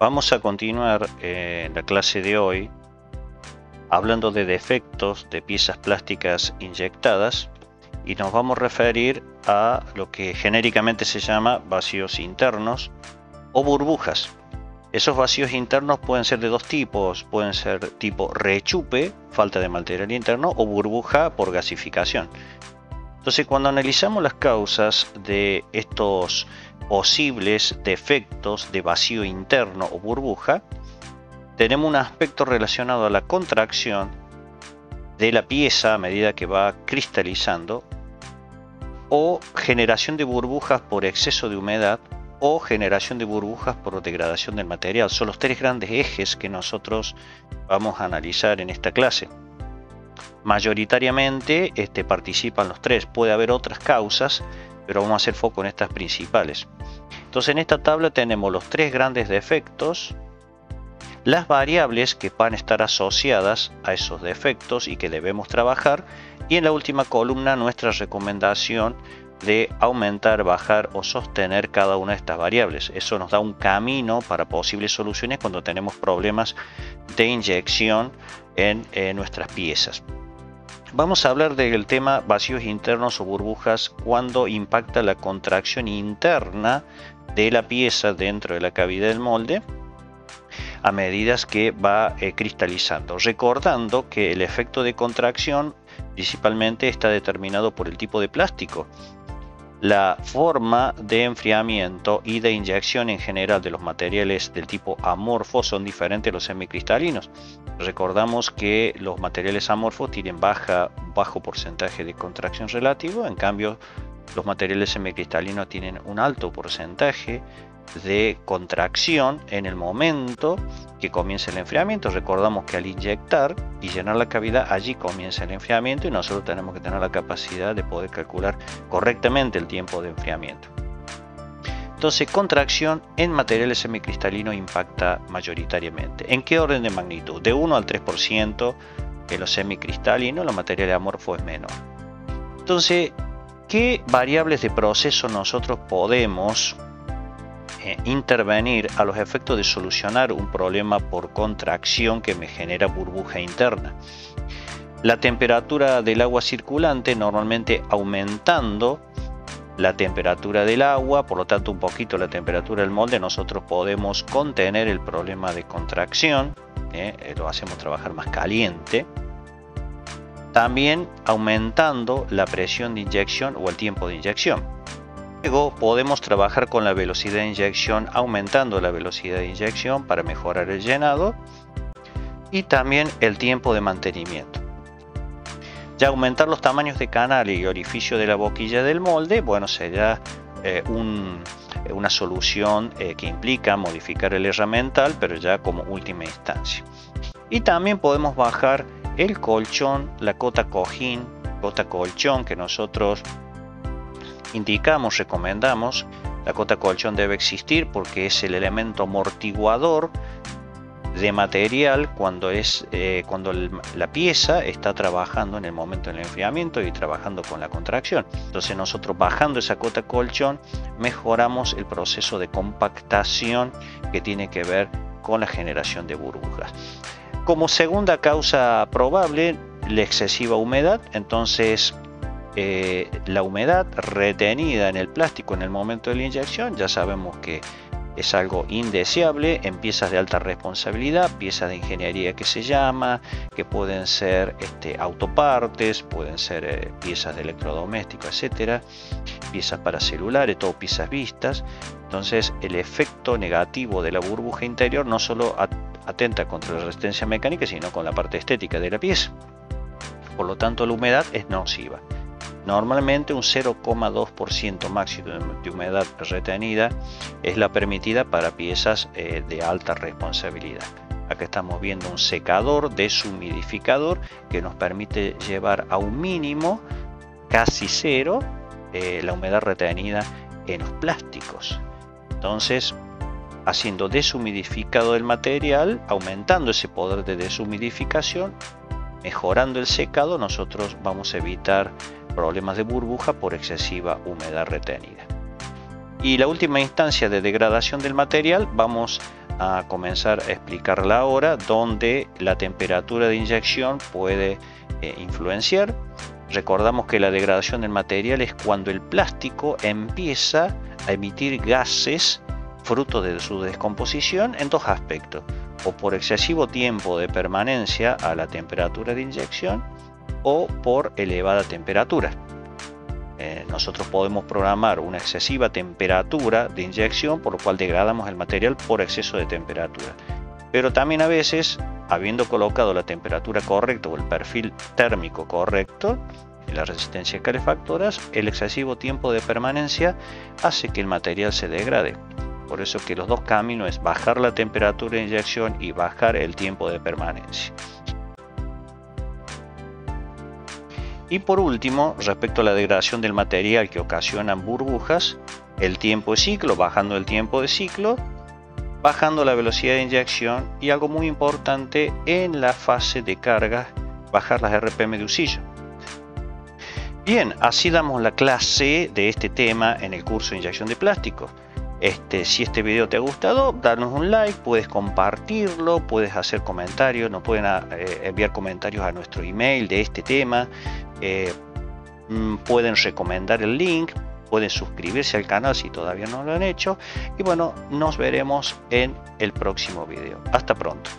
Vamos a continuar en la clase de hoy hablando de defectos de piezas plásticas inyectadas y nos vamos a referir a lo que genéricamente se llama vacíos internos o burbujas. Esos vacíos internos pueden ser de dos tipos, pueden ser tipo rechupe, falta de material interno, o burbuja por gasificación. Entonces, cuando analizamos las causas de estos posibles defectos de vacío interno o burbuja, tenemos un aspecto relacionado a la contracción de la pieza a medida que va cristalizando, o generación de burbujas por exceso de humedad, o generación de burbujas por degradación del material. Son los tres grandes ejes que nosotros vamos a analizar en esta clase. Mayoritariamente participan los tres. Puede haber otras causas, pero vamos a hacer foco en estas principales. Entonces, en esta tabla tenemos los tres grandes defectos, las variables que van a estar asociadas a esos defectos y que debemos trabajar, y en la última columna nuestra recomendación de aumentar, bajar o sostener cada una de estas variables. Eso nos da un camino para posibles soluciones cuando tenemos problemas de inyección en nuestras piezas. Vamos a hablar del tema vacíos internos o burbujas cuando impacta la contracción interna de la pieza dentro de la cavidad del molde a medida que va cristalizando. Recordando que el efecto de contracción principalmente está determinado por el tipo de plástico. La forma de enfriamiento y de inyección en general de los materiales del tipo amorfo son diferentes a los semicristalinos. Recordamos que los materiales amorfos tienen bajo porcentaje de contracción relativo, en cambio los materiales semicristalinos tienen un alto porcentaje de contracción en el momento que comienza el enfriamiento. Recordamos que al inyectar y llenar la cavidad, allí comienza el enfriamiento y nosotros tenemos que tener la capacidad de poder calcular correctamente el tiempo de enfriamiento. Entonces, contracción en materiales semicristalinos impacta mayoritariamente. ¿En qué orden de magnitud? De 1 al 3% en los semicristalinos, los materiales amorfos es menor. Entonces, ¿qué variables de proceso nosotros podemos intervenir a los efectos de solucionar un problema por contracción que me genera burbuja interna? La temperatura del agua circulante, normalmente aumentando la temperatura del agua, por lo tanto un poquito la temperatura del molde, nosotros podemos contener el problema de contracción, lo hacemos trabajar más caliente. También aumentando la presión de inyección o el tiempo de inyección. Luego podemos trabajar con la velocidad de inyección, aumentando la velocidad de inyección para mejorar el llenado y también el tiempo de mantenimiento. Ya aumentar los tamaños de canales y orificio de la boquilla del molde, bueno, será una solución que implica modificar el herramental, pero ya como última instancia. Y también podemos bajar el colchón, la cota cojín, cota colchón que nosotros indicamos, recomendamos. La cota colchón debe existir porque es el elemento amortiguador de material cuando la pieza está trabajando en el momento del enfriamiento y trabajando con la contracción. Entonces nosotros bajando esa cota colchón mejoramos el proceso de compactación que tiene que ver con la generación de burbujas. Como segunda causa probable, la excesiva humedad. Entonces la humedad retenida en el plástico en el momento de la inyección, ya sabemos que es algo indeseable en piezas de alta responsabilidad, piezas de ingeniería que se llama, que pueden ser autopartes, pueden ser piezas de electrodomésticos, etcétera, piezas para celulares, todo piezas vistas. Entonces el efecto negativo de la burbuja interior no solo atenta contra la resistencia mecánica, sino con la parte estética de la pieza. Por lo tanto, la humedad es nociva. Normalmente un 0,2% máximo de humedad retenida es la permitida para piezas de alta responsabilidad. Acá estamos viendo un secador, deshumidificador, que nos permite llevar a un mínimo, casi cero, la humedad retenida en los plásticos. Entonces, haciendo deshumidificado el material, aumentando ese poder de deshumidificación, mejorando el secado, nosotros vamos a evitar problemas de burbuja por excesiva humedad retenida. Y la última instancia de degradación del material, vamos a comenzar a explicarla ahora, donde la temperatura de inyección puede influenciar. Recordamos que la degradación del material es cuando el plástico empieza a emitir gases fruto de su descomposición en dos aspectos: o por excesivo tiempo de permanencia a la temperatura de inyección o por elevada temperatura. Nosotros podemos programar una excesiva temperatura de inyección, por lo cual degradamos el material por exceso de temperatura. Pero también a veces, habiendo colocado la temperatura correcta o el perfil térmico correcto en la resistencia de calefactoras, el excesivo tiempo de permanencia hace que el material se degrade. Por eso que los dos caminos es bajar la temperatura de inyección y bajar el tiempo de permanencia. Y por último, respecto a la degradación del material que ocasionan burbujas, el tiempo de ciclo, bajando el tiempo de ciclo, bajando la velocidad de inyección y algo muy importante en la fase de carga, bajar las RPM de usillo. Bien, así damos la clase de este tema en el curso de inyección de plástico. Si este video te ha gustado, danos un like, puedes compartirlo, puedes hacer comentarios, nos pueden enviar comentarios a nuestro email de este tema, pueden recomendar el link, pueden suscribirse al canal si todavía no lo han hecho, y bueno, nos veremos en el próximo video. Hasta pronto.